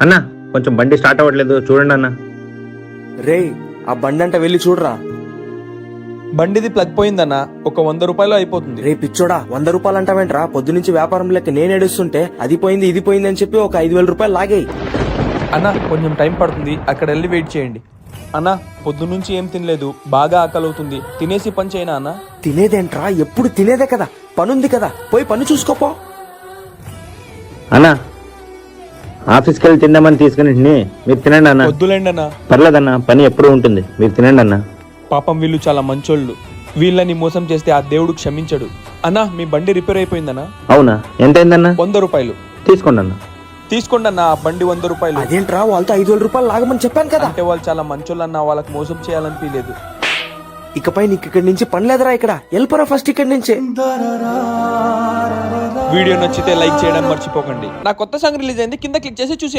అన్న కొంచెం బండి స్టార్ట్ అవ్వట్లేదు చూడండి అన్న. రే ఆ బండి అంట వెళ్ళి చూడరా. బండిది ప్లగ్ పోయిందన్నా, ఒక 100 రూపాయలు అయిపోతుంది. రే పిచ్చోడా 100 రూపాయలు అంటావేంట్రా? పొద్దునుంచి వ్యాపారం లెక్క నేను ఏడుస్తుంటే అది పోయింది ఇది పోయింది అని చెప్పి ఒక 5,000 రూపాయలు లాగేయి. అన్నా కొంచెం టైం పడుతుంది, అక్కడ వెళ్ళి వెయిట్ చేయండి. అన్నా పొద్దున్నుంచి ఏం తినలేదు, బాగా ఆకలి అవుతుంది, తినేసి పని చేయనా అన్నా? తినేదేంట్రా? ఎప్పుడు తినేదే కదా, పనుంది కదా, పోయి పని చూసుకోపో. అన్న ఆఫీస్కి వెళ్ళి తిందామని తీసుకుని మీరు తినండి అన్న. వద్దులేండి అన్నా, పర్లేదన్న, పని ఎప్పుడూ ఉంటుంది, మీరు తినండి అన్న. పాపం వీళ్ళు చాలా మంచోళ్ళు, వీళ్ళని మోసం చేస్తే ఆ దేవుడు క్షమించడు. అన్నా మీ బండి రిపేర్ అయిపోయిందన్నా. అవునా, ఎంత అయిందన్న? 100 రూపాయలు తీసుకోండి అన్న. తీసుకోండి అన్న, ఆ బండి 100 రూపాయలు. అదేంట్రా వాళ్ళతో 5,000 రూపాయలు లాగమని చెప్పాను కదా. అంటే వాళ్ళు చాలా మంచోళ్ళు అన్న, వాళ్ళకి మోసం చేయాలనిపించలేదు. ఇకపై నీకు ఇక్కడి నుంచి పని లేదురా, ఇక్కడ వెళ్ళిపోరా ఫస్ట్ ఇక్కడి నుంచి. వీడియో నచ్చితే లైక్ చేయడం మర్చిపోకండి. నా కొత్త సాంగ్ రిలీజ్ అయింది, కింద క్లిక్ చేసి చూసేయండి.